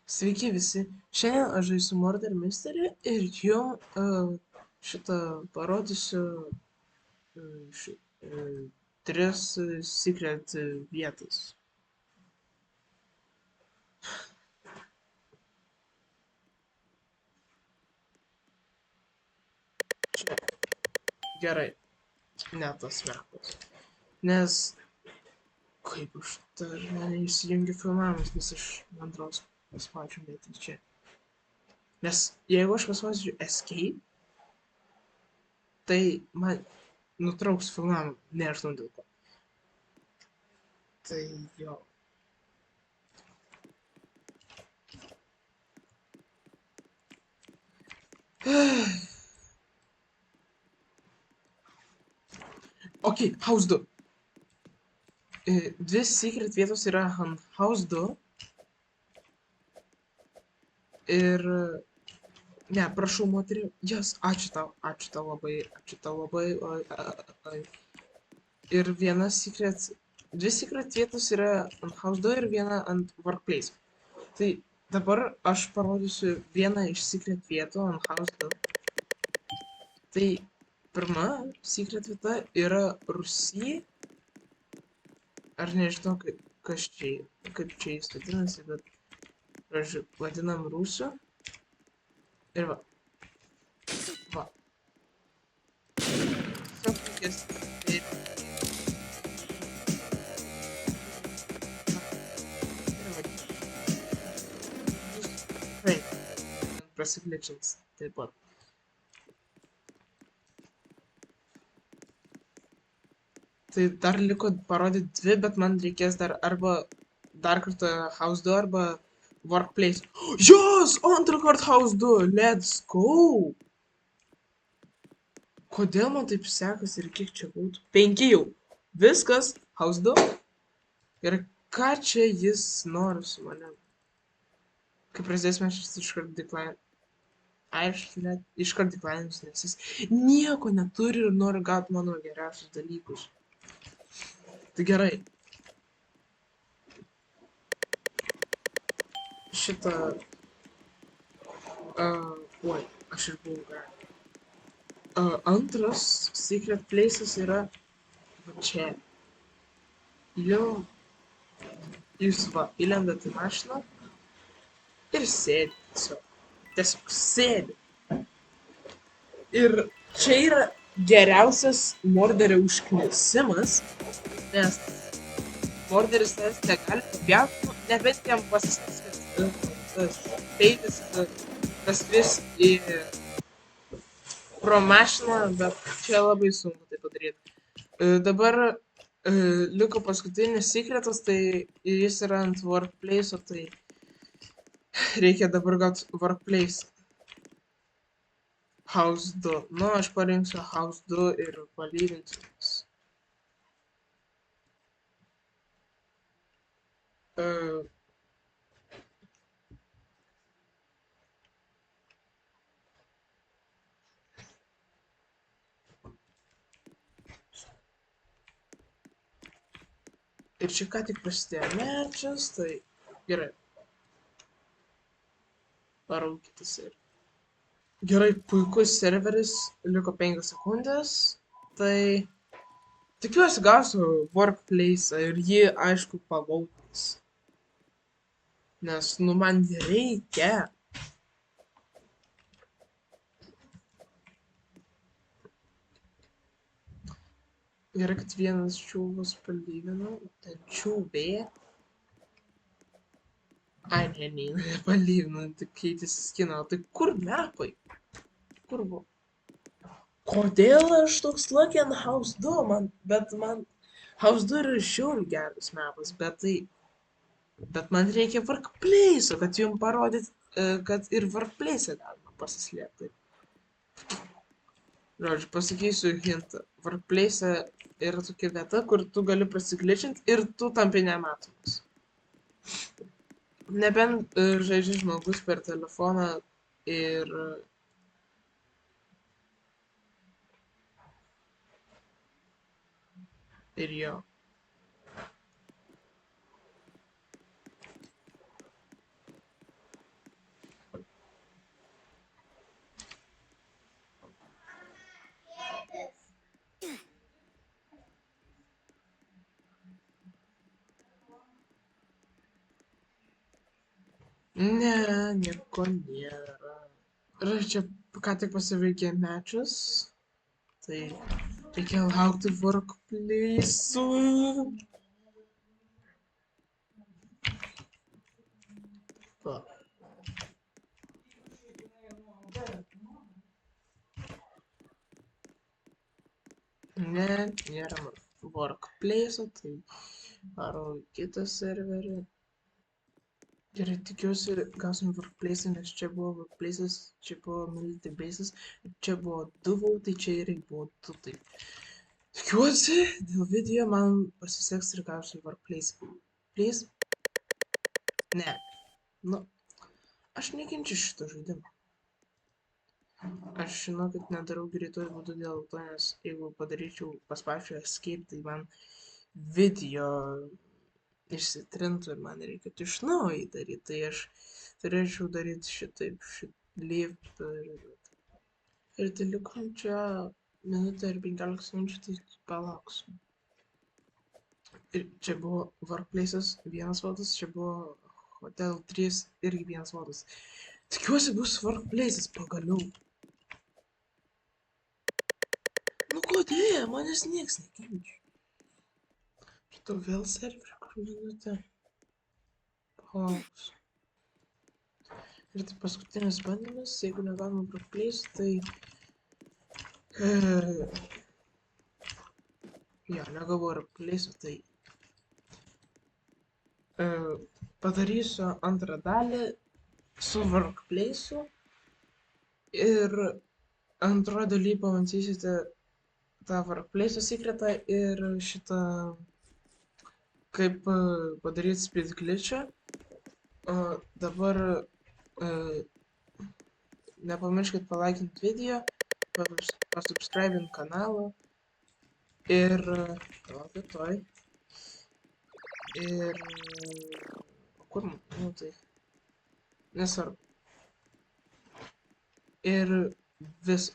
Sveiki visi, šiandien aš žaisiu Murder Mystery ir jum šitą parodysiu š, tris secret vietas. Čia gerai, ne tas metas. Nes kaip aš dar neįsijungiu filmavimus, nes aš man atrodo paspaudžiu netyčia. Nes jeigu aš paspaudžiu escape, tai man nutrauks filmavimą, nežinau dėl ko. Tai jo. Ok, House 2. Dvi secret vietos yra ant House 2 ir... Ne, prašau, moterį. Ačiū tau labai, oi, oi. Ir viena secret... Dvi secret vietos yra ant House 2 ir viena ant Workplace. Tai dabar aš parodysiu vieną iš secret vietų ant House 2. Tai pirma secret vieta yra Rūsy. Ar nežinau, kas čia, kaip čia jis vadinasi, bet, žodžiu, vadinam Rūsiu. Ir va. Va. Tiesiog reikės dėti. Ir va. Tikrai. Prasipliečins taip pat. Tai dar liko parodyti dvi, bet man reikės dar arba dar kartą House 2 arba Workplace. Jos! Antrą kartą House 2! Let's go! Kodėl man taip sekasi ir kiek čia būtų? 5 jau. Viskas. House 2. Ir ką čia jis nori su manim? Kai prasidės mes iškart decline. Aišku, net iškart decline'us, nes jis nieko neturi ir nori gauti mano geriausius dalykus. Tai gerai. Šitą... oi, aš ir buvau gerai. Antras secret places yra va čia. Jau jūs va, įlendat į mašiną ir sėdi tiesiog. Tiesiog sėdi. Ir čia yra geriausias morderio užknisimas, nes morderis tavęs negali papjauti, nebent jam pasiseks, kad tas peilis praskris į pro mašiną, bet čia labai sunku tai padaryti. Dabar liko paskutinis secretas, tai jis yra ant Workplace, tai reikia dabar gauti Workplace. House 2. Nu, aš parinksiu House 2 ir palyginsiu. Ir čia ką tik prasidėjo mečas, tai gerai. Paraukite ir. Gerai, puikus serveris, liko 5 sekundės, tai tikiuosi gausiu Workplace ir jį, aišku, pagautins. Nes, nu, man reikia. Gerai, kad vienas čiūvas palygino, ten čiūvė. Ai, ne, nepalygino, tik keitėsi skiną, tai kur mepai? Kur buvo? Kodėl aš toks lucky ant House 2, bet man House 2 yra žiauriai geras mepas, bet man reikia Workplace, kad jums parodyt, kad ir Workplace galima pasislėpti. Žodžiu, pasakysiu hintą. Workplace yra tokia vieta, kur tu gali prasigličinti ir tu tampi nematomas. Nebent žaidžia žmogus per telefoną ir jo. Ne, nieko nėra. Ir aš čia ką tik pasiveikė mečius, tai reikia laukti workplace'ų. Va. Ne, nėra workplace'o, tai varo į kitą serverį. Gerai, tikiuosi gausim workplace'ą, nes čia buvo workplace'as, čia buvo multibase'as, čia buvo du vautai, čia irgi buvo du, tai tikiuosi dėl video man pasiseks ir gausiu workplace'ą. Please? Ne. Nu, aš nekenčiu šito žaidimo. Aš žinau, kad nedarau greituoju būdu dėl to, nes jeigu padaryčiau paspaudžiu escape, tai man video išsitrintų ir man reikėtų iš naujo jį daryti. Tai aš turėčiau daryti šitaip, leave ir tai likom čia minutę ir 15 minučių, tai palauksiu. Ir čia buvo workplace'as vienas vadas, čia buvo hotel 3 irgi vienas vadas. Tikiuosi bus workplace'as pagaliau. Nu kodėl? Manęs nieks nekenčia. Šitą vėl serverį kur minutę. Palauksiu. Ir tai paskutinis bandymas, jeigu negalima workplace, tai... Jo, negavau workplace'o, tai... padarysiu antrą dalį su workplace'u ir antroje dalyje pamatysite tą workplace'o sekretą ir šitą kaip padaryti speed glitch'ą. O dabar nepamirškit palaikinti video, pasubscribint kanalą ir laukiu toj. Ir kur, nu tai nesvarbu. Ir vis